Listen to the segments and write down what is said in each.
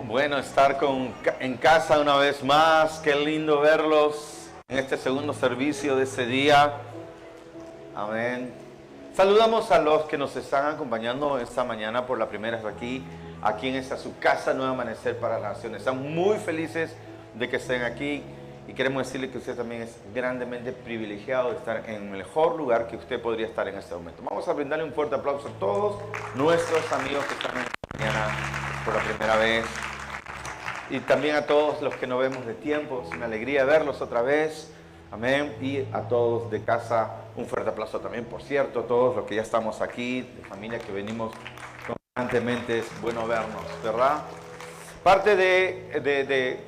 Bueno, estar en casa una vez más. Qué lindo verlos en este segundo servicio de ese día. Amén. Saludamos a los que nos están acompañando esta mañana por la primera vez aquí en esta su casa, Nuevo Amanecer para las Naciones. Estamos muy felices de que estén aquí y queremos decirle que usted también es grandemente privilegiado de estar en el mejor lugar que usted podría estar en este momento. Vamos a brindarle un fuerte aplauso a todos nuestros amigos que están en esta mañana por la primera vez. Y también a todos los que no vemos de tiempo, es una alegría verlos otra vez. Amén. Y a todos de casa, un fuerte aplauso también, por cierto, a todos los que ya estamos aquí, de familia que venimos constantemente, es bueno vernos, ¿verdad? Parte de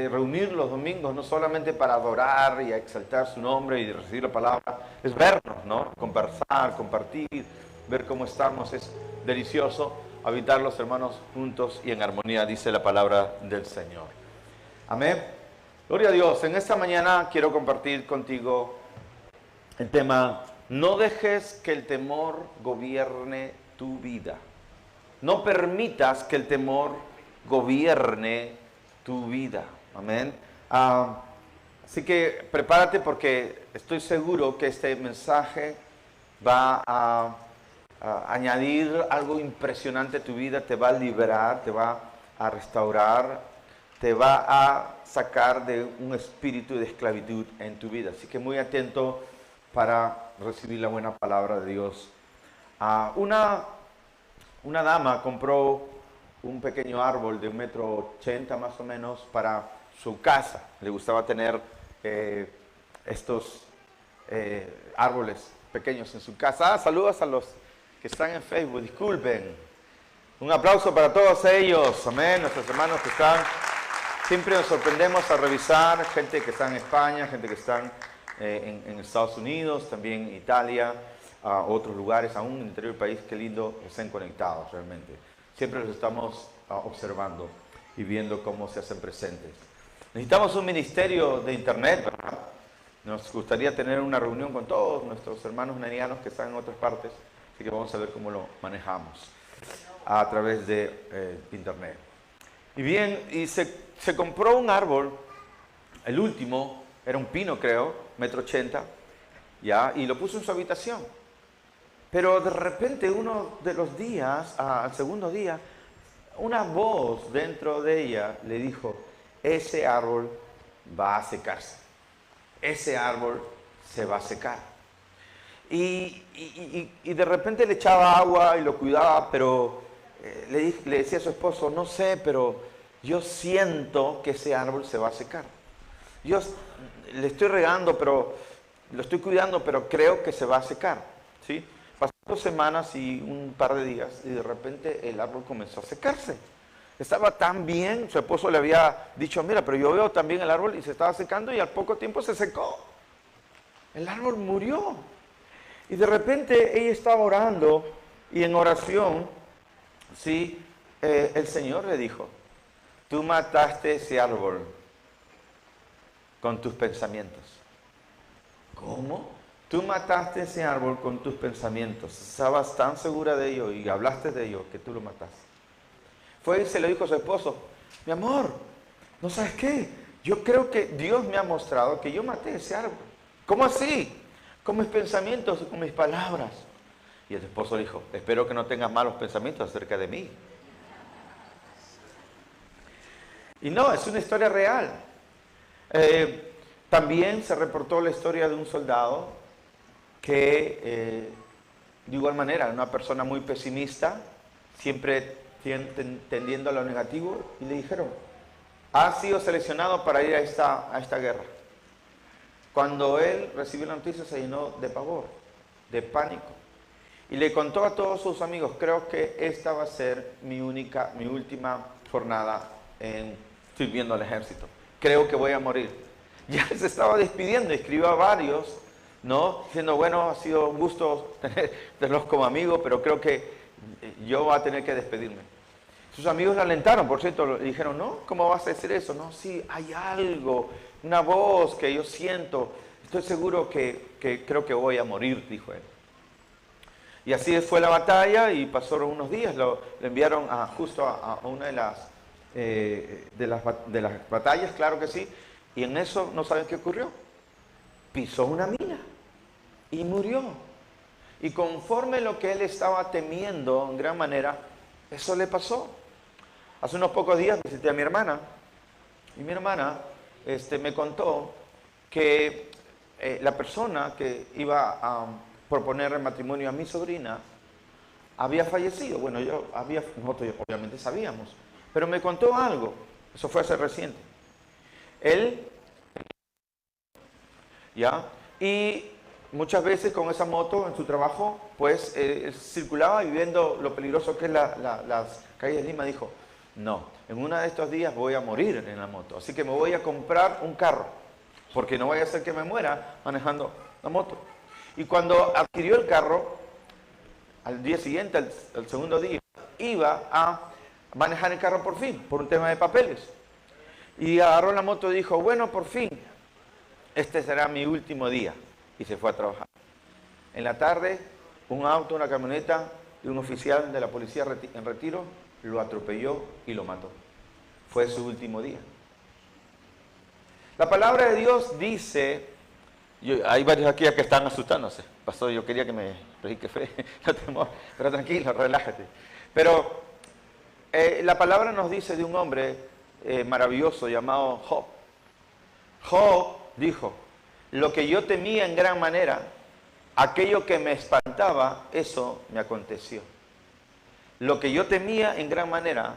reunir los domingos, no solamente para adorar y exaltar su nombre y recibir la palabra, es vernos, ¿no? Conversar, compartir, ver cómo estamos, es delicioso habitar los hermanos juntos y en armonía, dice la palabra del Señor. Amén. Gloria a Dios. En esta mañana quiero compartir contigo el tema: no dejes que el temor gobierne tu vida. No permitas que el temor gobierne tu vida. Amén. Así que prepárate, porque estoy seguro que este mensaje va a añadir algo impresionante a tu vida, te va a liberar, te va a restaurar, te va a sacar de un espíritu de esclavitud en tu vida. Así que muy atento para recibir la buena palabra de Dios. Una dama compró un pequeño árbol de 1,80 m más o menos para su casa. Le gustaba tener estos árboles pequeños en su casa. Saludos a los que están en Facebook, disculpen. Un aplauso para todos ellos, amén, nuestros hermanos que están. Siempre nos sorprendemos a revisar, gente que está en España, gente que está en Estados Unidos, también en Italia, otros lugares, aún en el interior del país. Qué lindo que estén conectados realmente. Siempre los estamos observando y viendo cómo se hacen presentes. Necesitamos un ministerio de internet, ¿verdad? Nos gustaría tener una reunión con todos nuestros hermanos nanianos que están en otras partes. Así que vamos a ver cómo lo manejamos a través de internet. Y bien, y se compró un árbol, el último, era un pino creo, 1,80 m, ¿ya? Y lo puso en su habitación. Pero de repente uno de los días, al segundo día, una voz dentro de ella le dijo: ese árbol va a secarse, ese árbol se va a secar. Y de repente le echaba agua y lo cuidaba, pero le decía a su esposo: no sé, pero yo siento que ese árbol se va a secar. Yo le estoy regando, pero lo estoy cuidando, pero creo que se va a secar, ¿sí? Pasaron 2 semanas y un par de días y de repente el árbol comenzó a secarse. Estaba tan bien, su esposo le había dicho: mira, pero yo veo también el árbol, y se estaba secando, y al poco tiempo se secó. El árbol murió. Y de repente ella estaba orando, y en oración, ¿sí? El Señor le dijo: tú mataste ese árbol con tus pensamientos. ¿Cómo? Tú mataste ese árbol con tus pensamientos. Estabas tan segura de ello y hablaste de ello que tú lo mataste. Fue y se lo dijo a su esposo: mi amor, ¿no sabes qué? Yo creo que Dios me ha mostrado que yo maté ese árbol. ¿Cómo así? Con mis pensamientos y con mis palabras. Y el esposo dijo: espero que no tengas malos pensamientos acerca de mí. Y no, es una historia real. También se reportó la historia de un soldado que, de igual manera, una persona muy pesimista, siempre tendiendo a lo negativo, y le dijeron: has sido seleccionado para ir a esta guerra. Cuando él recibió la noticia, se llenó de pavor, de pánico, y le contó a todos sus amigos: creo que esta va a ser mi última jornada sirviendo al ejército. Creo que voy a morir. Ya se estaba despidiendo, escribió a varios, ¿no? Diciendo: bueno, ha sido un gusto tenerlos como amigos, pero creo que yo voy a tener que despedirme. Sus amigos le alentaron, por cierto, le dijeron: no, ¿cómo vas a decir eso? No, sí, hay algo, una voz que yo siento, estoy seguro que creo que voy a morir, dijo él. Y así fue la batalla, y pasaron unos días, le enviaron justo a una de las de las batallas, claro que sí, y en eso no saben qué ocurrió. Pisó una mina y murió. Y conforme lo que él estaba temiendo en gran manera, eso le pasó. Hace unos pocos días visité a mi hermana, y mi hermana me contó que la persona que iba a proponer el matrimonio a mi sobrina había fallecido. Bueno, nosotros obviamente sabíamos, pero me contó algo, eso fue hace reciente. Él, ¿ya? Y muchas veces con esa moto en su trabajo, pues circulaba y viendo lo peligroso que es las calles de Lima, dijo, no, en uno de estos días voy a morir en la moto, así que me voy a comprar un carro, porque no vaya a ser que me muera manejando la moto. Y cuando adquirió el carro, al día siguiente, al segundo día, iba a manejar el carro por fin, por un tema de papeles. Y agarró la moto y dijo, bueno, por fin, este será mi último día. Y se fue a trabajar. En la tarde, un auto, una camioneta y un oficial de la policía en retiro lo atropelló y lo mató. Fue su último día. La palabra de Dios dice, hay varios aquí que están asustándose. Pastor, yo quería que me predique fe, no temor, pero tranquilo, relájate. Pero la palabra nos dice de un hombre maravilloso llamado Job. Job dijo, lo que yo temía en gran manera, aquello que me espantaba, eso me aconteció. Lo que yo temía en gran manera,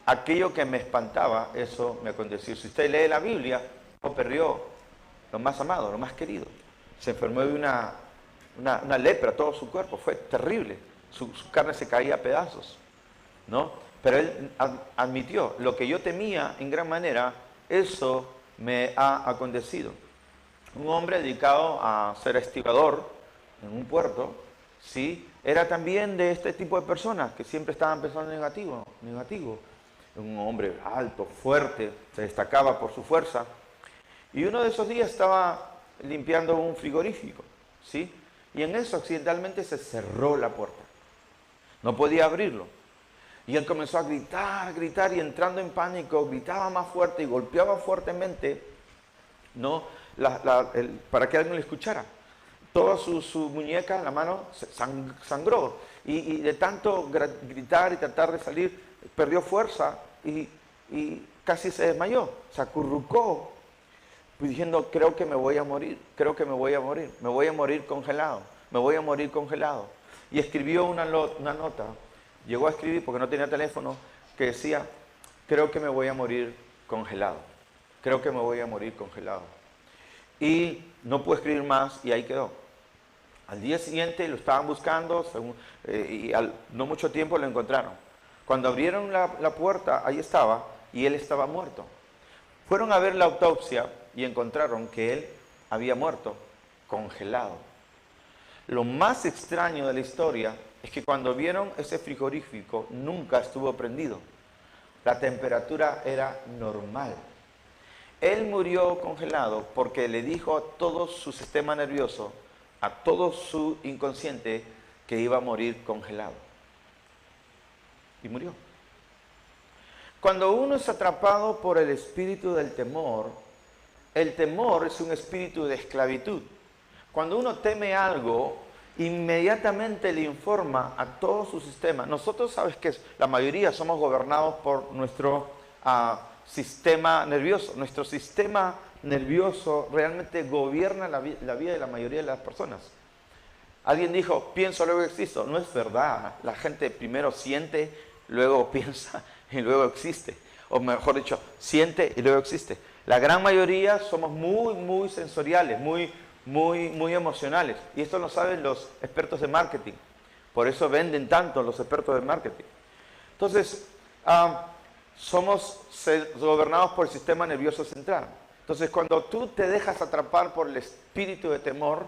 aquello que me espantaba, eso me aconteció. Si usted lee la Biblia, Job perdió lo más amado, lo más querido. Se enfermó de una lepra, todo su cuerpo, fue terrible. Su carne se caía a pedazos, ¿no? Pero él admitió, lo que yo temía en gran manera, eso me ha acontecido. Un hombre dedicado a ser estibador en un puerto, ¿sí? Era también de este tipo de personas que siempre estaban pensando negativo. Un hombre alto, fuerte, se destacaba por su fuerza. Y uno de esos días estaba limpiando un frigorífico, ¿sí? Y en eso accidentalmente se cerró la puerta. No podía abrirlo. Y él comenzó a gritar y entrando en pánico, gritaba más fuerte y golpeaba fuertemente, ¿no? Para que alguien le escuchara. Toda su muñeca, la mano, sangró. Y de tanto gritar y tratar de salir, perdió fuerza y casi se desmayó. Se acurrucó, diciendo, creo que me voy a morir, me voy a morir congelado, me voy a morir congelado. Y escribió una nota, llegó a escribir porque no tenía teléfono, que decía, creo que me voy a morir congelado, creo que me voy a morir congelado. Y no pudo escribir más y ahí quedó. Al día siguiente lo estaban buscando y no mucho tiempo lo encontraron. Cuando abrieron la puerta, ahí estaba y él estaba muerto. Fueron a ver la autopsia y encontraron que él había muerto congelado. Lo más extraño de la historia es que cuando vieron ese frigorífico nunca estuvo prendido. La temperatura era normal. Él murió congelado porque le dijo a todo su sistema nervioso, a todo su inconsciente, que iba a morir congelado. Y murió. Cuando uno es atrapado por el espíritu del temor, el temor es un espíritu de esclavitud. Cuando uno teme algo, inmediatamente le informa a todo su sistema. Nosotros, sabes que la mayoría somos gobernados por nuestro sistema nervioso. Nuestro sistema nervioso realmente gobierna la vida de la mayoría de las personas. Alguien dijo, pienso, luego existo. No es verdad. La gente primero siente, luego piensa y luego existe. O mejor dicho, siente y luego existe. La gran mayoría somos muy sensoriales, muy emocionales. Y esto lo saben los expertos de marketing. Por eso venden tanto los expertos de marketing. Entonces, somos gobernados por el sistema nervioso central. Entonces, cuando tú te dejas atrapar por el espíritu de temor,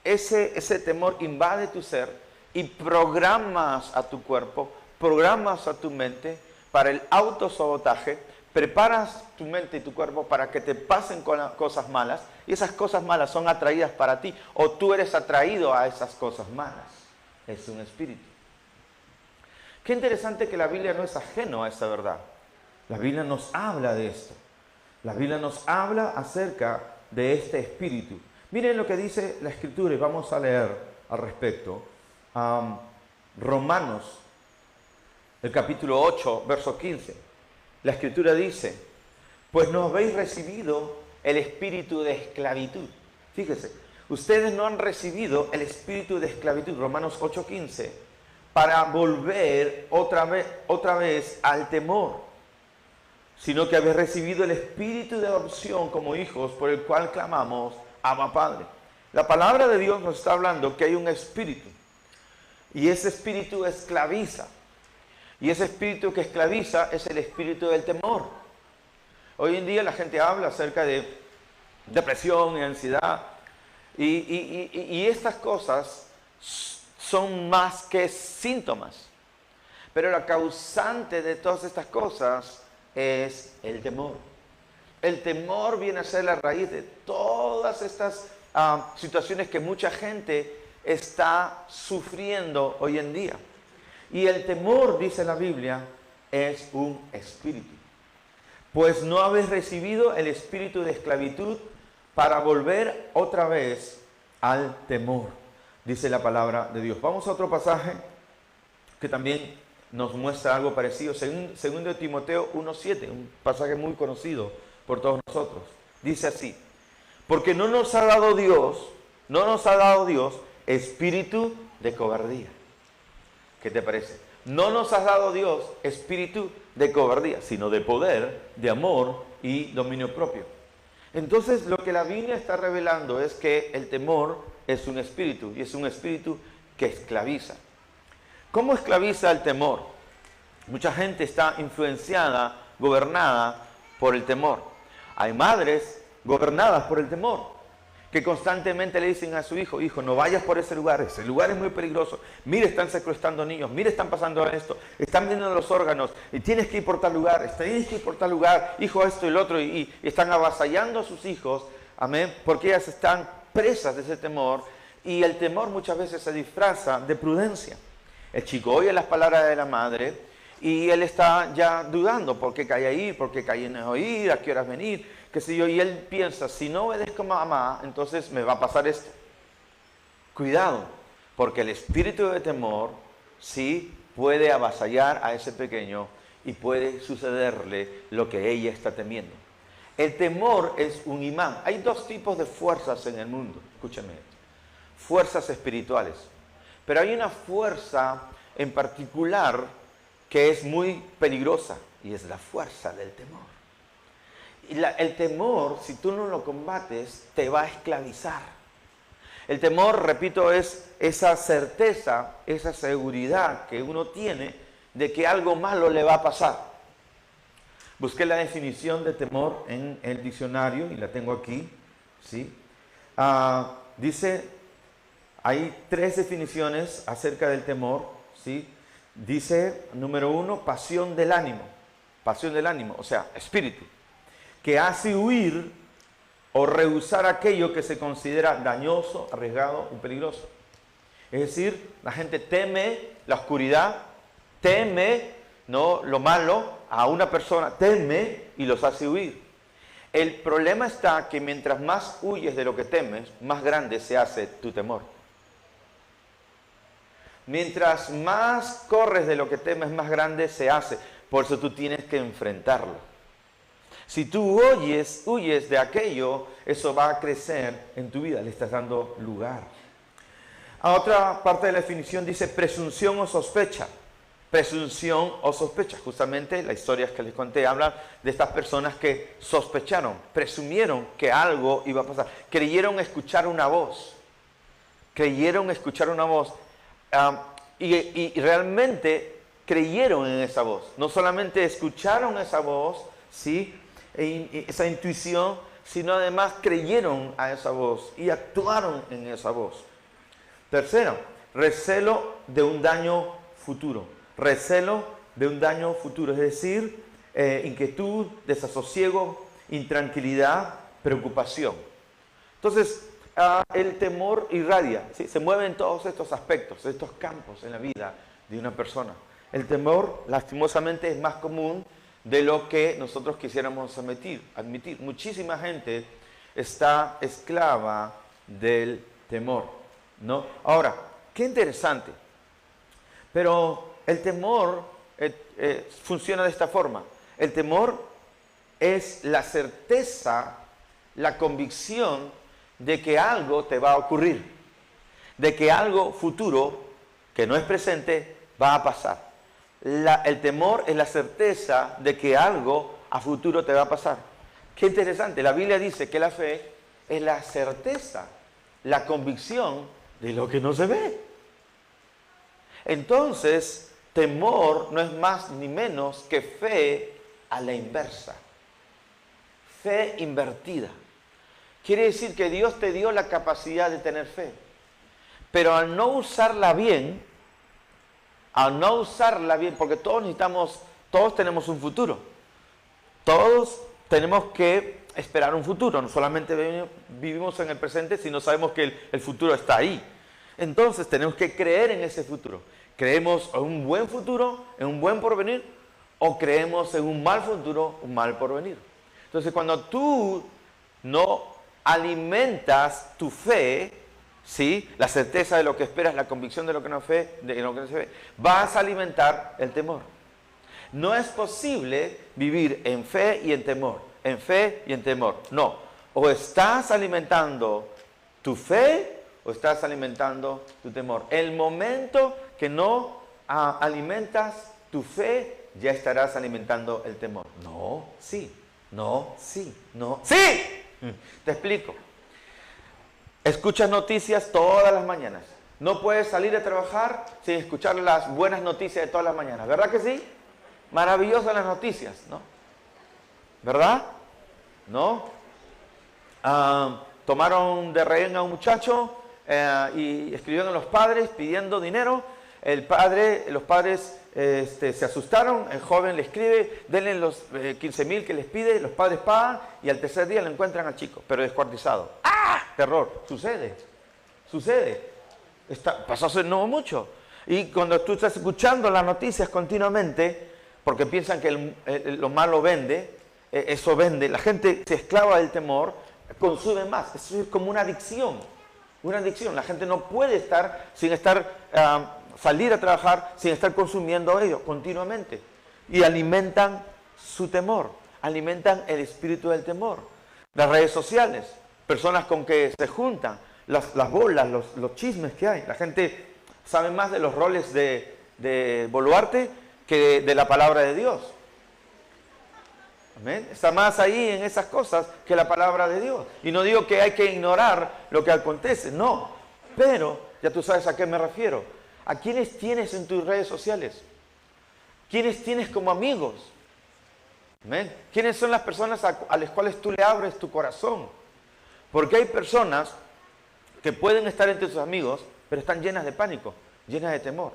ese temor invade tu ser y programas a tu cuerpo, programas a tu mente para el autosabotaje, preparas tu mente y tu cuerpo para que te pasen cosas malas y esas cosas malas son atraídas para ti o tú eres atraído a esas cosas malas. Es un espíritu. Qué interesante que la Biblia no es ajeno a esa verdad. La Biblia nos habla de esto. La Biblia nos habla acerca de este espíritu. Miren lo que dice la Escritura y vamos a leer al respecto. Romanos, el capítulo 8, verso 15. La Escritura dice, pues no habéis recibido el espíritu de esclavitud. Fíjese, ustedes no han recibido el espíritu de esclavitud, Romanos 8, 15, para volver otra vez al temor, sino que habéis recibido el espíritu de adopción como hijos, por el cual clamamos, Abba Padre. La palabra de Dios nos está hablando que hay un espíritu, y ese espíritu esclaviza, y ese espíritu que esclaviza es el espíritu del temor. Hoy en día la gente habla acerca de depresión y ansiedad, y estas cosas son más que síntomas, pero la causante de todas estas cosas es el temor. El temor viene a ser la raíz de todas estas situaciones que mucha gente está sufriendo hoy en día. Y el temor, dice la Biblia, es un espíritu. Pues no habéis recibido el espíritu de esclavitud para volver otra vez al temor, dice la palabra de Dios. Vamos a otro pasaje que también nos muestra algo parecido. Segundo de Timoteo 1:7, un pasaje muy conocido por todos nosotros. Dice así, porque no nos ha dado Dios espíritu de cobardía. ¿Qué te parece? No nos ha dado Dios espíritu de cobardía, sino de poder, de amor y dominio propio. Entonces, lo que la Biblia está revelando es que el temor es un espíritu, y es un espíritu que esclaviza. ¿Cómo esclaviza el temor? Mucha gente está influenciada, gobernada por el temor. Hay madres gobernadas por el temor, que constantemente le dicen a su hijo, hijo, no vayas por ese lugar es muy peligroso, mire, están secuestrando niños, mire, están pasando esto, están viendo los órganos, y tienes que ir por tal lugar, hijo, esto y lo otro, y están avasallando a sus hijos, amén, porque ellas están presas de ese temor, y el temor muchas veces se disfraza de prudencia. El chico oye las palabras de la madre, y él está ya dudando, ¿por qué cae ahí? ¿Por qué cae en oír? ¿A qué horas venir? Qué sé yo, y él piensa, si no obedezco a mamá, entonces me va a pasar esto. Cuidado, porque el espíritu de temor sí puede avasallar a ese pequeño y puede sucederle lo que ella está temiendo. El temor es un imán. Hay dos tipos de fuerzas en el mundo, escúchame esto. Fuerzas espirituales, pero hay una fuerza en particular que es muy peligrosa, y es la fuerza del temor. Y el temor, si tú no lo combates, te va a esclavizar. El temor, repito, es esa certeza, esa seguridad que uno tiene de que algo malo le va a pasar. Busqué la definición de temor en el diccionario y la tengo aquí, ¿sí? Dice, hay 3 definiciones acerca del temor, ¿sí? Dice, número 1, pasión del ánimo, o sea, espíritu, que hace huir o rehusar aquello que se considera dañoso, arriesgado o peligroso. Es decir, la gente teme la oscuridad, teme, ¿no?, lo malo a una persona, teme y los hace huir. El problema está que mientras más huyes de lo que temes, más grande se hace tu temor. Mientras más corres de lo que temes, más grande se hace. Por eso tú tienes que enfrentarlo. Si tú huyes de aquello, eso va a crecer en tu vida, le estás dando lugar. A otra parte de la definición dice presunción o sospecha. Presunción o sospecha. Justamente las historias que les conté hablan de estas personas que sospecharon, presumieron que algo iba a pasar. Creyeron escuchar una voz. Y realmente creyeron en esa voz. No solamente escucharon esa voz, ¿sí?, esa intuición, sino además creyeron a esa voz y actuaron en esa voz. Tercero, recelo de un daño futuro. Recelo de un daño futuro, es decir, inquietud, desasosiego, intranquilidad, preocupación. Entonces, el temor irradia, ¿sí?, se mueve en todos estos aspectos, estos campos en la vida de una persona. El temor, lastimosamente, es más común de lo que nosotros quisiéramos admitir. Muchísima gente está esclava del temor, ¿no? Ahora, qué interesante. Pero el temor funciona de esta forma. El temor es la certeza, la convicción de que algo te va a ocurrir, de que algo futuro, que no es presente, va a pasar. El temor es la certeza de que algo a futuro te va a pasar. Qué interesante, la Biblia dice que la fe es la certeza, la convicción de lo que no se ve. Entonces, temor no es más ni menos que fe a la inversa. Fe invertida. Quiere decir que Dios te dio la capacidad de tener fe. Pero al no usarla bien, porque todos tenemos un futuro. Todos tenemos que esperar un futuro. No solamente vivimos en el presente, sino sabemos que el futuro está ahí. Entonces tenemos que creer en ese futuro. ¿Creemos en un buen futuro, en un buen porvenir? ¿O creemos en un mal futuro, un mal porvenir? Entonces cuando tú no alimentas tu fe, ¿sí?, la certeza de lo que esperas, la convicción de lo que no se ve, vas a alimentar el temor. No es posible vivir en fe y en temor, en fe y en temor. No, o estás alimentando tu fe o estás alimentando tu temor. El momento que no alimentas tu fe, ya estarás alimentando el temor. No, sí, no, sí, no, sí. Te explico. Escuchas noticias todas las mañanas. No puedes salir a trabajar sin escuchar las buenas noticias de todas las mañanas. ¿Verdad que sí? Maravillosas las noticias, ¿no? ¿Verdad? ¿No? Tomaron de rehén a un muchacho y escribieron a los padres pidiendo dinero. Los padres se asustaron, el joven le escribe, denle los 15,000 que les pide, los padres pagan y al tercer día lo encuentran al chico, pero descuartizado. ¡Ah! Terror. Sucede. Pasó hace no mucho. Y cuando tú estás escuchando las noticias continuamente, porque piensan que lo malo vende, eso vende, la gente se esclava del temor, consume más. Eso es como una adicción. Una adicción. La gente no puede estar salir a trabajar sin estar consumiendo ello continuamente. Y alimentan su temor, alimentan el espíritu del temor. Las redes sociales, personas con que se juntan, las bolas, los chismes que hay. La gente sabe más de los roles de Boluarte que de la palabra de Dios. Amén. Está más ahí en esas cosas que la palabra de Dios. Y no digo que hay que ignorar lo que acontece, no. Pero ya tú sabes a qué me refiero. ¿A quiénes tienes en tus redes sociales? ¿Quiénes tienes como amigos? ¿Amén? ¿Quiénes son las personas a las cuales tú le abres tu corazón? Porque hay personas que pueden estar entre tus amigos, pero están llenas de pánico, llenas de temor.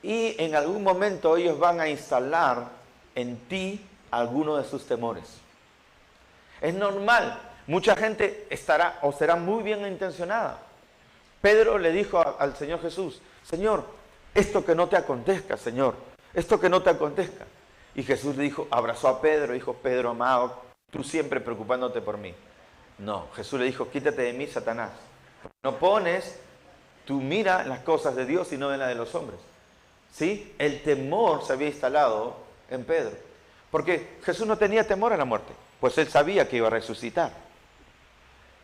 Y en algún momento ellos van a instalar en ti alguno de sus temores. Es normal. Mucha gente estará o será muy bien intencionada. Pedro le dijo al Señor Jesús, Señor, esto que no te acontezca, Señor, esto que no te acontezca. Y Jesús le dijo, abrazó a Pedro, dijo, Pedro amado, tú siempre preocupándote por mí. No, Jesús le dijo, quítate de mí, Satanás. No pones tu mira en las cosas de Dios y no en las de los hombres. ¿Sí? El temor se había instalado en Pedro. Porque Jesús no tenía temor a la muerte, pues él sabía que iba a resucitar.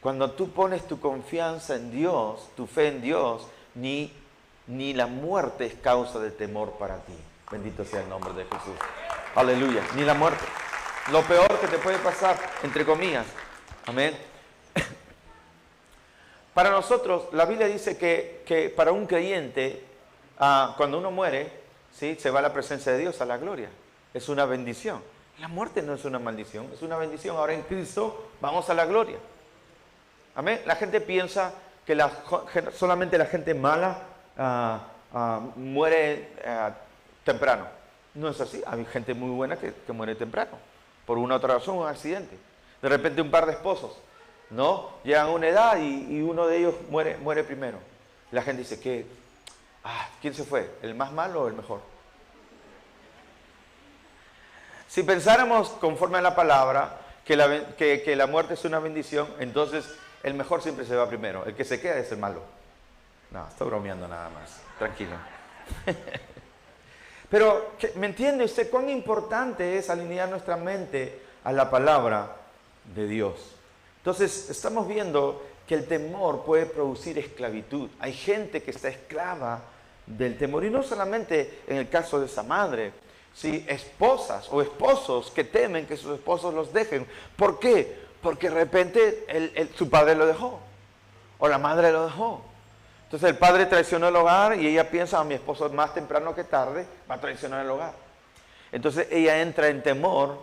Cuando tú pones tu confianza en Dios, tu fe en Dios, ni la muerte es causa de temor para ti. Bendito sea el nombre de Jesús. Aleluya. Ni la muerte. Lo peor que te puede pasar, entre comillas. Amén. Para nosotros, la Biblia dice que para un creyente, cuando uno muere, ¿sí?, se va a la presencia de Dios, a la gloria. Es una bendición. La muerte no es una maldición, es una bendición. Ahora en Cristo vamos a la gloria. Amén. La gente piensa que solamente la gente mala muere temprano. No es así. Hay gente muy buena que muere temprano. Por una u otra razón, un accidente. De repente un par de esposos, ¿no?, llegan a una edad y uno de ellos muere primero. La gente dice, ¿quién se fue? ¿El más malo o el mejor? Si pensáramos conforme a la palabra que la muerte es una bendición, entonces el mejor siempre se va primero. El que se queda es el malo. No, estoy bromeando nada más. Tranquilo. Pero, ¿me entiende usted cuán importante es alinear nuestra mente a la palabra de Dios? Entonces, estamos viendo que el temor puede producir esclavitud. Hay gente que está esclava del temor. Y no solamente en el caso de esa madre. ¿Sí? Esposas o esposos que temen que sus esposos los dejen. ¿Por qué? Porque de repente su padre lo dejó. O la madre lo dejó. Entonces el padre traicionó el hogar y ella piensa, mi esposo más temprano que tarde va a traicionar el hogar. Entonces ella entra en temor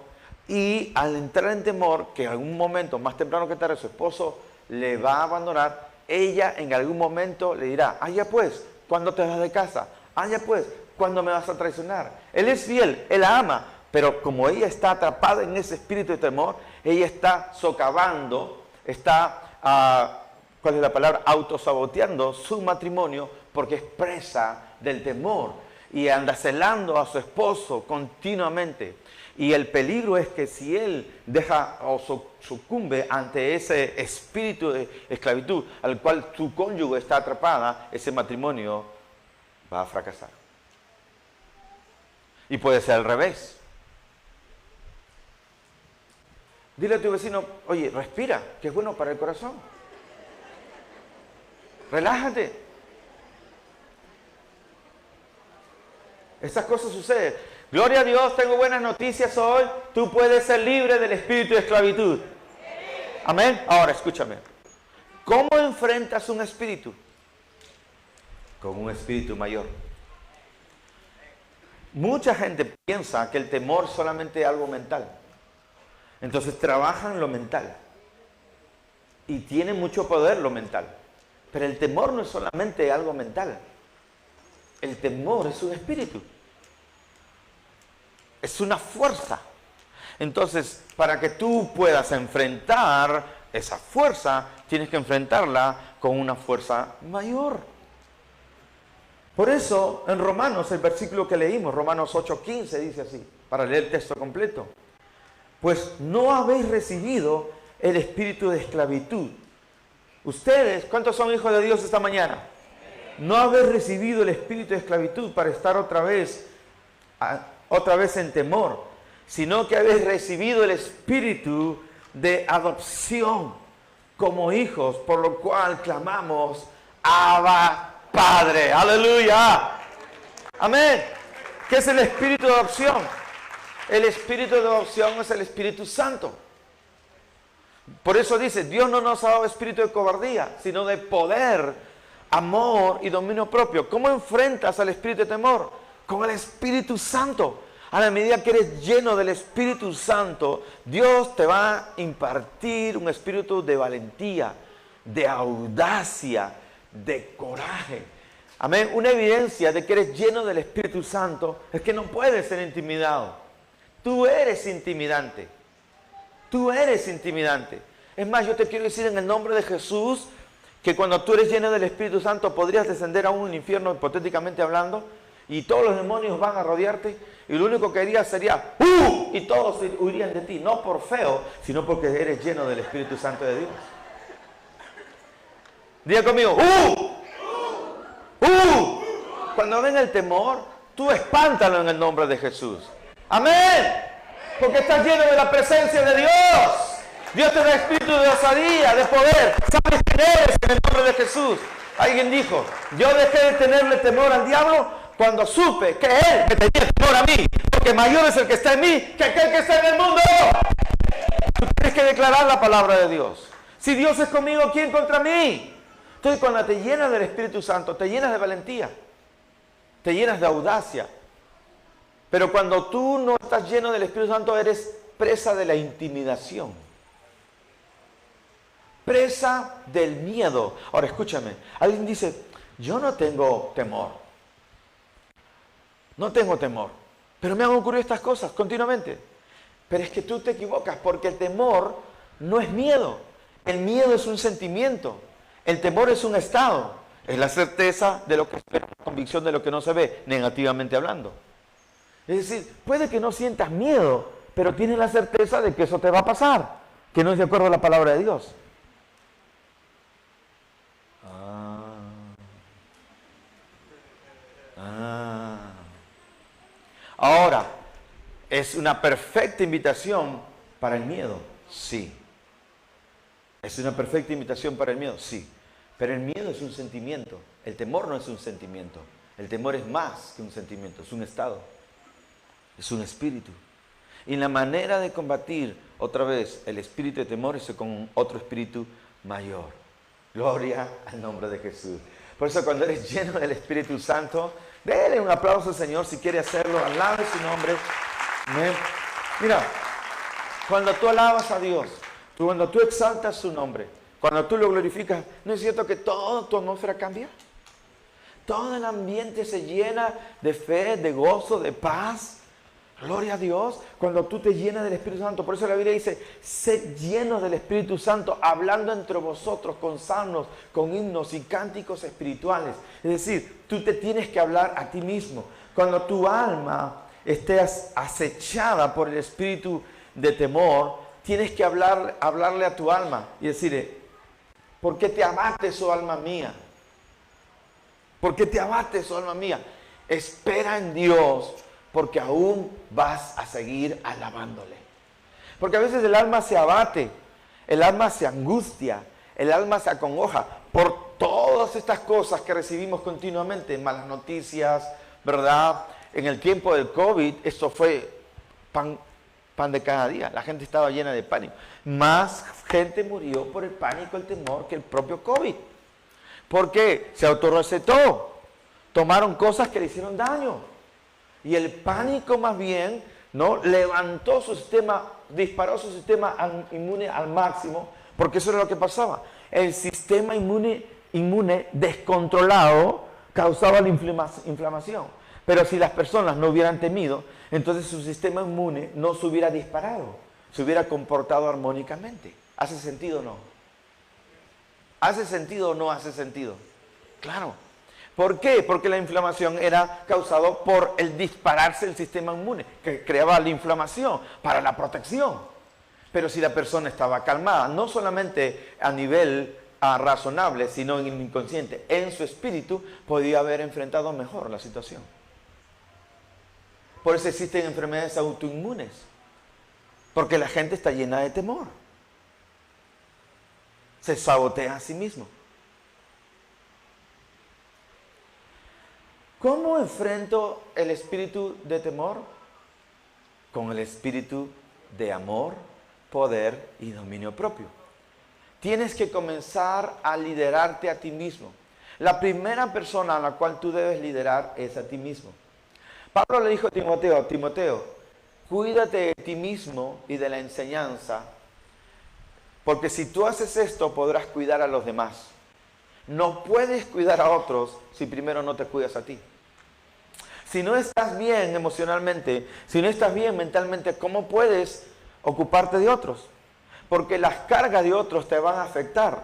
y al entrar en temor, que en algún momento más temprano que tarde su esposo le va a abandonar, ella en algún momento le dirá, ya pues, ¿cuándo te vas de casa? Ya pues, ¿cuándo me vas a traicionar? Él es fiel, él la ama, pero como ella está atrapada en ese espíritu de temor, ella está socavando, está, ¿cuál es la palabra? Autosaboteando su matrimonio porque es presa del temor y anda celando a su esposo continuamente. Y el peligro es que si él deja o sucumbe ante ese espíritu de esclavitud al cual su cónyuge está atrapada, ese matrimonio va a fracasar. Y puede ser al revés. Dile a tu vecino, oye, respira, que es bueno para el corazón. Relájate. Estas cosas suceden. Gloria a Dios, tengo buenas noticias hoy. Tú puedes ser libre del espíritu de esclavitud. Amén. Ahora, escúchame. ¿Cómo enfrentas un espíritu? Con un espíritu mayor. Mucha gente piensa que el temor solamente es algo mental. Entonces trabajan lo mental. Y tiene mucho poder lo mental. Pero el temor no es solamente algo mental. El temor es un espíritu. Es una fuerza. Entonces, para que tú puedas enfrentar esa fuerza, tienes que enfrentarla con una fuerza mayor. Por eso, en Romanos, el versículo que leímos, Romanos 8:15, dice así, para leer el texto completo. Pues no habéis recibido el espíritu de esclavitud. Ustedes, ¿cuántos son hijos de Dios esta mañana? No habéis recibido el espíritu de esclavitud para estar otra vez en temor, sino que habéis recibido el espíritu de adopción como hijos, por lo cual clamamos, Abba, Padre. ¡Aleluya! Amén. ¿Qué es el espíritu de adopción? El espíritu de adopción es el Espíritu Santo. Por eso dice, Dios no nos ha dado espíritu de cobardía, sino de poder, amor y dominio propio. ¿Cómo enfrentas al espíritu de temor? Con el Espíritu Santo. A la medida que eres lleno del Espíritu Santo, Dios te va a impartir un espíritu de valentía, de audacia, de coraje. Amén. Una evidencia de que eres lleno del Espíritu Santo es que no puedes ser intimidado. Tú eres intimidante. Tú eres intimidante. Es más, yo te quiero decir en el nombre de Jesús que cuando tú eres lleno del Espíritu Santo podrías descender a un infierno, hipotéticamente hablando, y todos los demonios van a rodearte y lo único que harías sería ¡uh! Y todos huirían de ti, no por feo, sino porque eres lleno del Espíritu Santo de Dios. Diga conmigo, Cuando venga el temor, tú espántalo en el nombre de Jesús. Amén. Porque estás lleno de la presencia de Dios. Dios te da espíritu de osadía, de poder. ¿Sabes quién eres en el nombre de Jesús? Alguien dijo, yo dejé de tenerle temor al diablo cuando supe que él me tenía temor a mí. Porque mayor es el que está en mí que aquel que está en el mundo. Tú tienes que declarar la palabra de Dios. Si Dios es conmigo, ¿quién contra mí? Entonces cuando te llenas del Espíritu Santo, te llenas de valentía. Te llenas de audacia. Pero cuando tú no estás lleno del Espíritu Santo, eres presa de la intimidación. Presa del miedo. Ahora escúchame, alguien dice, yo no tengo temor. No tengo temor. Pero me han ocurrido estas cosas continuamente. Pero es que tú te equivocas porque el temor no es miedo. El miedo es un sentimiento. El temor es un estado. Es la certeza de lo que se ve, la convicción de lo que no se ve, negativamente hablando. Es decir, puede que no sientas miedo, pero tienes la certeza de que eso te va a pasar, que no es de acuerdo a la palabra de Dios. Ahora, ¿es una perfecta invitación para el miedo? Sí. ¿Es una perfecta invitación para el miedo? Sí. Pero el miedo es un sentimiento. El temor no es un sentimiento. El temor es más que un sentimiento. Es un estado. Es un espíritu. Y la manera de combatir otra vez el espíritu de temor es con otro espíritu mayor. Gloria al nombre de Jesús. Por eso cuando eres lleno del Espíritu Santo, déle un aplauso al Señor si quiere hacerlo. Alabe su nombre. Amén. Mira, cuando tú alabas a Dios, cuando tú exaltas su nombre, cuando tú lo glorificas, ¿no es cierto que toda tu atmósfera cambia? Todo el ambiente se llena de fe, de gozo, de paz. Gloria a Dios, cuando tú te llenas del Espíritu Santo. Por eso la Biblia dice, sed llenos del Espíritu Santo, hablando entre vosotros con salmos, con himnos y cánticos espirituales. Es decir, tú te tienes que hablar a ti mismo. Cuando tu alma esté acechada por el espíritu de temor, tienes que hablarle a tu alma y decirle, ¿por qué te abates, oh alma mía? ¿Por qué te abates, oh alma mía? Espera en Dios, porque aún vas a seguir alabándole. Porque a veces el alma se abate, el alma se angustia, el alma se acongoja por todas estas cosas que recibimos continuamente, malas noticias, ¿verdad? En el tiempo del COVID, esto fue pan de cada día. La gente estaba llena de pánico. Más gente murió por el pánico, el temor, que el propio COVID. ¿Por qué? Se autorrecetó. Tomaron cosas que le hicieron daño. Y el pánico más bien, ¿no?, levantó su sistema, disparó su sistema inmune al máximo, porque eso era lo que pasaba. El sistema inmune descontrolado causaba la inflamación. Pero si las personas no hubieran temido, entonces su sistema inmune no se hubiera disparado, se hubiera comportado armónicamente. ¿Hace sentido o no? ¿Hace sentido o no hace sentido? Claro. ¿Por qué? Porque la inflamación era causada por el dispararse del sistema inmune, que creaba la inflamación para la protección. Pero si la persona estaba calmada, no solamente a nivel razonable, sino en el inconsciente, en su espíritu, podía haber enfrentado mejor la situación. Por eso existen enfermedades autoinmunes, porque la gente está llena de temor. Se sabotea a sí mismo. ¿Cómo enfrento el espíritu de temor? Con el espíritu de amor, poder y dominio propio. Tienes que comenzar a liderarte a ti mismo. La primera persona a la cual tú debes liderar es a ti mismo. Pablo le dijo a Timoteo, cuídate de ti mismo y de la enseñanza, porque si tú haces esto podrás cuidar a los demás. No puedes cuidar a otros si primero no te cuidas a ti. Si no estás bien emocionalmente, si no estás bien mentalmente, ¿cómo puedes ocuparte de otros? Porque las cargas de otros te van a afectar.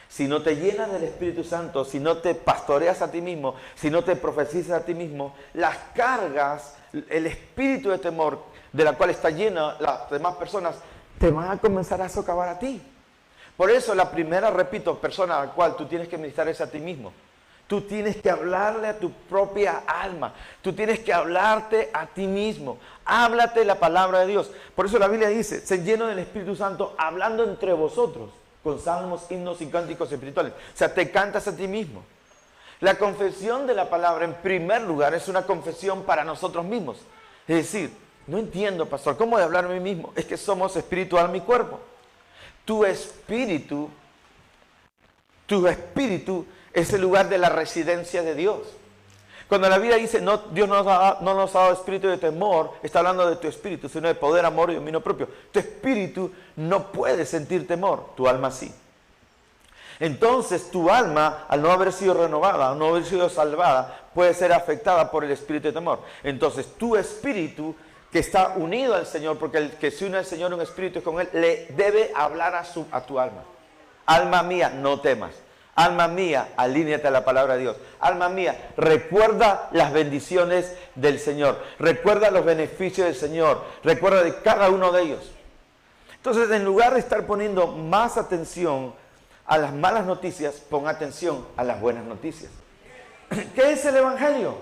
Si no te llenas del Espíritu Santo, si no te pastoreas a ti mismo, si no te profetizas a ti mismo, las cargas, el espíritu de temor de la cual está llena las demás personas, te van a comenzar a socavar a ti. Por eso la primera, repito, persona a la cual tú tienes que ministrar es a ti mismo. Tú tienes que hablarle a tu propia alma. Tú tienes que hablarte a ti mismo. Háblate la palabra de Dios. Por eso la Biblia dice, sed lleno del Espíritu Santo, hablando entre vosotros, con salmos, himnos y cánticos espirituales. O sea, te cantas a ti mismo. La confesión de la palabra, en primer lugar, es una confesión para nosotros mismos. Es decir, no entiendo, pastor, ¿cómo de hablar a mí mismo? Es que somos espíritu, alma y cuerpo. Tu espíritu es el lugar de la residencia de Dios. Cuando la Biblia dice, no, Dios no nos ha dado espíritu de temor, está hablando de tu espíritu, sino de poder, amor y dominio propio. Tu espíritu no puede sentir temor, tu alma sí. Entonces tu alma, al no haber sido renovada, al no haber sido salvada, puede ser afectada por el espíritu de temor. Entonces tu espíritu, que está unido al Señor, porque el que se une al Señor en espíritu con Él, le debe hablar a tu alma. Alma mía, no temas. Alma mía, alíneate a la palabra de Dios. Alma mía, recuerda las bendiciones del Señor. Recuerda los beneficios del Señor. Recuerda de cada uno de ellos. Entonces, en lugar de estar poniendo más atención a las malas noticias, pon atención a las buenas noticias. ¿Qué es el Evangelio?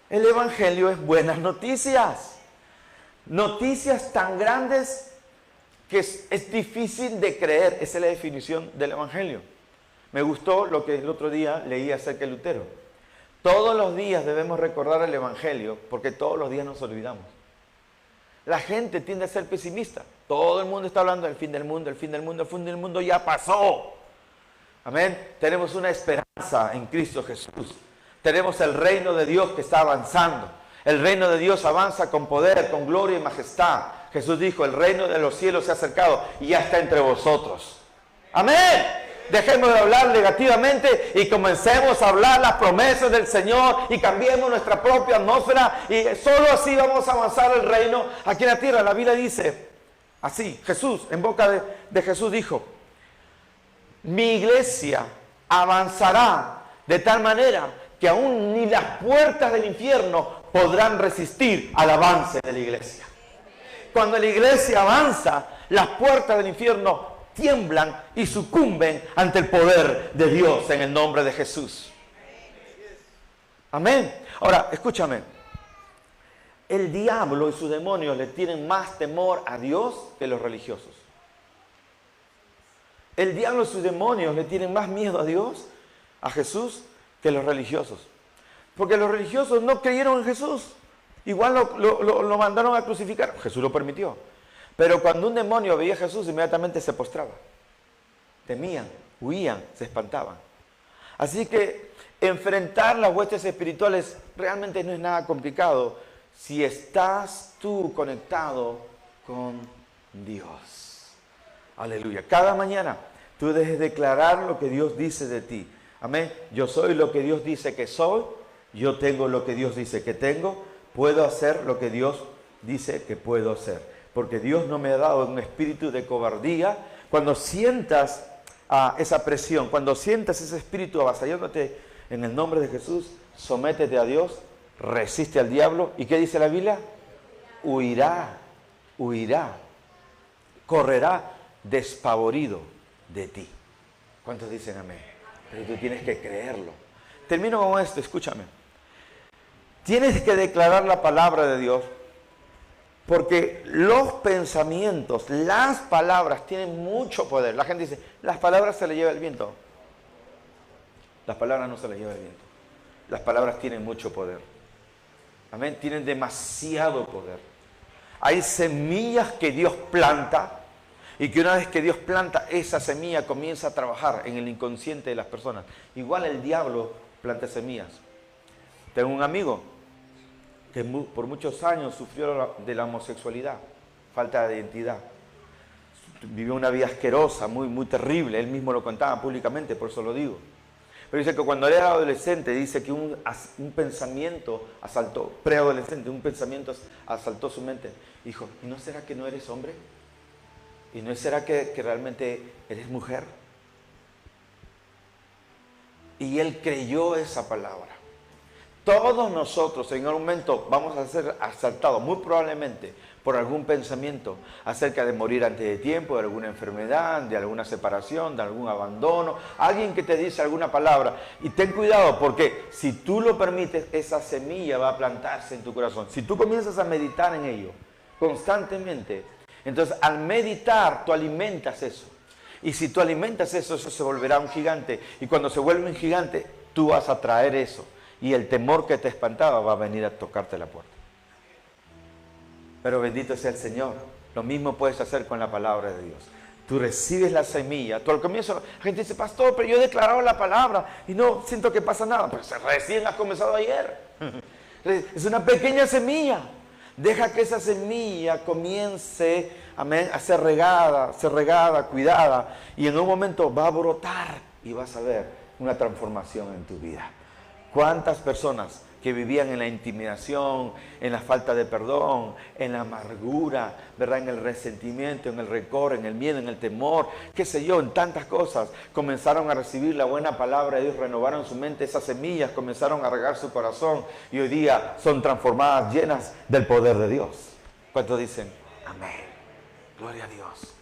El Evangelio es buenas noticias. Noticias tan grandes que es difícil de creer. Esa es la definición del Evangelio. Me gustó lo que el otro día leí acerca de Lutero. Todos los días debemos recordar el Evangelio porque todos los días nos olvidamos. La gente tiende a ser pesimista. Todo el mundo está hablando del fin del mundo, el fin del mundo, el fin del mundo ya pasó. Amén. Tenemos una esperanza en Cristo Jesús. Tenemos el reino de Dios que está avanzando. El reino de Dios avanza con poder, con gloria y majestad. Jesús dijo, el reino de los cielos se ha acercado y ya está entre vosotros. Amén. Dejemos de hablar negativamente y comencemos a hablar las promesas del Señor y cambiemos nuestra propia atmósfera y solo así vamos a avanzar el reino aquí en la tierra. La Biblia dice así, Jesús, en boca de Jesús dijo, mi iglesia avanzará de tal manera que aún ni las puertas del infierno podrán resistir al avance de la iglesia. Cuando la iglesia avanza, las puertas del infierno tiemblan y sucumben ante el poder de Dios en el nombre de Jesús. Amén. Ahora, escúchame. El diablo y sus demonios le tienen más temor a Dios que los religiosos. El diablo y sus demonios le tienen más miedo a Dios, a Jesús, que los religiosos. Porque los religiosos no creyeron en Jesús. Igual lo mandaron a crucificar. Jesús lo permitió. Pero cuando un demonio veía a Jesús, inmediatamente se postraba. Temían, huían, se espantaban. Así que enfrentar las huestes espirituales realmente no es nada complicado si estás tú conectado con Dios. Aleluya. Cada mañana tú debes declarar lo que Dios dice de ti. Amén. Yo soy lo que Dios dice que soy. Yo tengo lo que Dios dice que tengo. Puedo hacer lo que Dios dice que puedo hacer. Porque Dios no me ha dado un espíritu de cobardía. Cuando sientas esa presión, cuando sientas ese espíritu avasallándote en el nombre de Jesús, sométete a Dios, resiste al diablo. ¿Y qué dice la Biblia? Huirá, correrá despavorido de ti. ¿Cuántos dicen amén? Pero tú tienes que creerlo. Termino con esto, escúchame. Tienes que declarar la palabra de Dios. Porque los pensamientos, las palabras tienen mucho poder. La gente dice, las palabras se le lleva el viento. Las palabras no se les lleva el viento. Las palabras tienen mucho poder. Amén, tienen demasiado poder. Hay semillas que Dios planta y que una vez que Dios planta, esa semilla comienza a trabajar en el inconsciente de las personas. Igual el diablo planta semillas. Tengo un amigo que por muchos años sufrió de la homosexualidad, falta de identidad. Vivió una vida asquerosa, muy terrible. Él mismo lo contaba públicamente, por eso lo digo. Pero dice que cuando era adolescente, dice que un pensamiento asaltó, preadolescente, un pensamiento asaltó su mente. Dijo, ¿y no será que no eres hombre? ¿Y no será que realmente eres mujer? Y él creyó esa palabra. Todos nosotros en algún momento vamos a ser asaltados, muy probablemente, por algún pensamiento acerca de morir antes de tiempo, de alguna enfermedad, de alguna separación, de algún abandono. Alguien que te dice alguna palabra. Y ten cuidado porque si tú lo permites, esa semilla va a plantarse en tu corazón. Si tú comienzas a meditar en ello constantemente, entonces al meditar tú alimentas eso. Y si tú alimentas eso, eso se volverá un gigante. Y cuando se vuelve un gigante, tú vas a traer eso. Y el temor que te espantaba va a venir a tocarte la puerta. Pero bendito sea el Señor. Lo mismo puedes hacer con la palabra de Dios. Tú recibes la semilla. Tú al comienzo, la gente dice, pastor, pero yo he declarado la palabra y no siento que pasa nada. Pero recién has comenzado ayer. Es una pequeña semilla. Deja que esa semilla comience, amén, a ser regada, cuidada. Y en un momento va a brotar y vas a ver una transformación en tu vida. ¿Cuántas personas que vivían en la intimidación, en la falta de perdón, en la amargura, ¿verdad? En el resentimiento, en el rencor, en el miedo, en el temor, qué sé yo, en tantas cosas. Comenzaron a recibir la buena palabra de Dios, renovaron su mente, esas semillas comenzaron a regar su corazón y hoy día son transformadas, llenas del poder de Dios. ¿Cuántos dicen? Amén. Gloria a Dios.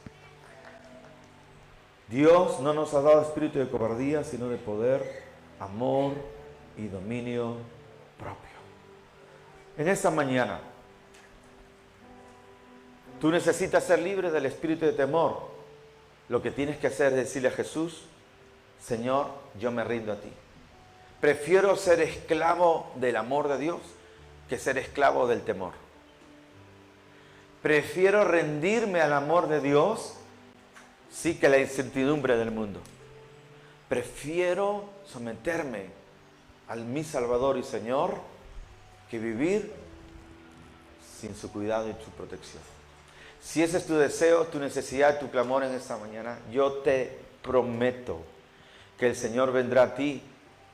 Dios no nos ha dado espíritu de cobardía, sino de poder, amor y dominio propio. En esta mañana, tú necesitas ser libre del espíritu de temor. Lo que tienes que hacer es decirle a Jesús: Señor, yo me rindo a ti. Prefiero ser esclavo del amor de Dios que ser esclavo del temor. Prefiero rendirme al amor de Dios, sí, que la incertidumbre del mundo. Prefiero someterme al mi Salvador y Señor que vivir sin su cuidado y su protección. Si ese es tu deseo, tu necesidad, tu clamor en esta mañana, yo te prometo que el Señor vendrá a ti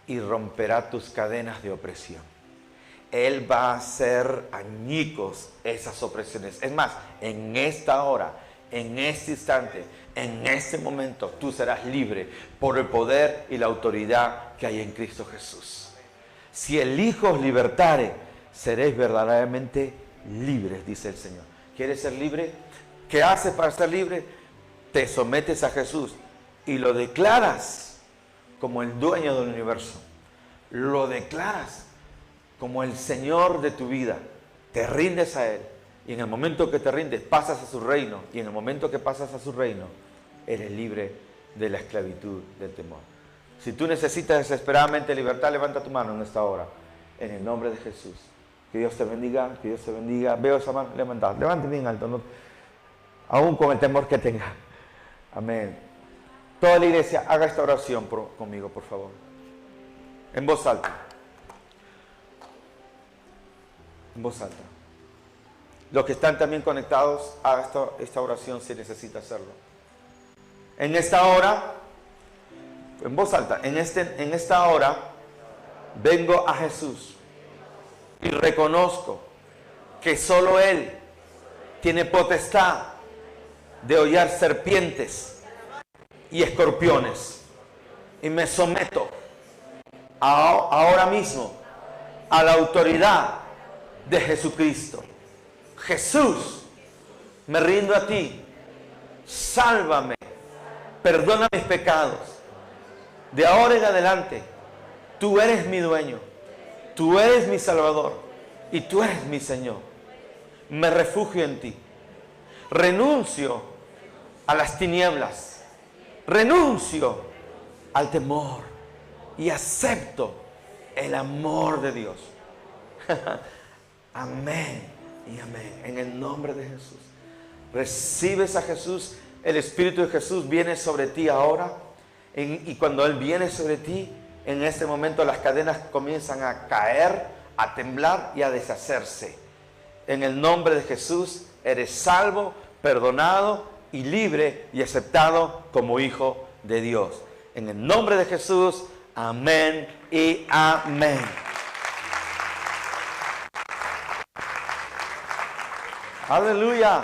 y romperá tus cadenas de opresión. Él va a hacer añicos esas opresiones. Es más, en esta hora, en este instante, en este momento, tú serás libre por el poder y la autoridad que hay en Cristo Jesús. Si el Hijo os libertare, seréis verdaderamente libres, dice el Señor. ¿Quieres ser libre? ¿Qué haces para ser libre? Te sometes a Jesús y lo declaras como el dueño del universo. Lo declaras como el Señor de tu vida. Te rindes a Él. Y en el momento que te rindes, pasas a su reino. Y en el momento que pasas a su reino, eres libre de la esclavitud del temor. Si tú necesitas desesperadamente libertad, levanta tu mano en esta hora. En el nombre de Jesús. Que Dios te bendiga, que Dios te bendiga. Veo esa mano levantada. Levante bien alto, ¿no? Aún con el temor que tenga. Amén. Toda la iglesia, haga esta oración conmigo, por favor. En voz alta. En voz alta. Los que están también conectados, haga esta oración si necesita hacerlo. En esta hora, en voz alta, en esta hora, vengo a Jesús y reconozco que solo Él tiene potestad de hollar serpientes y escorpiones. Y me someto ahora mismo a la autoridad de Jesucristo. Jesús, me rindo a ti. Sálvame. Perdona mis pecados. De ahora en adelante, tú eres mi dueño. Tú eres mi Salvador. Y tú eres mi Señor. Me refugio en ti. Renuncio a las tinieblas. Renuncio al temor. Y acepto el amor de Dios. Amén y amén. En el nombre de Jesús. Recibes a Jesús. El Espíritu de Jesús viene sobre ti ahora. Y cuando Él viene sobre ti, en ese momento las cadenas comienzan a caer, a temblar y a deshacerse. En el nombre de Jesús eres salvo, perdonado y libre y aceptado como hijo de Dios. En el nombre de Jesús, amén y amén. Aleluya.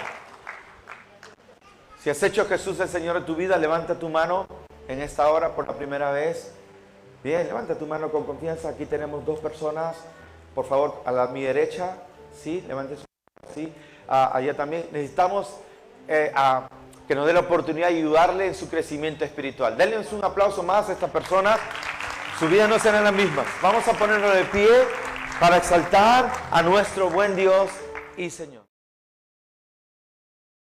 Si has hecho a Jesús el Señor de tu vida, levanta tu mano en esta hora por la primera vez. Bien, levanta tu mano con confianza. Aquí tenemos dos personas. Por favor, a mi derecha. Sí, levante su mano. Sí. Allá también. Necesitamos que nos dé la oportunidad de ayudarle en su crecimiento espiritual. Denle un aplauso más a esta persona. Su vida no será la misma. Vamos a ponerlo de pie para exaltar a nuestro buen Dios y Señor.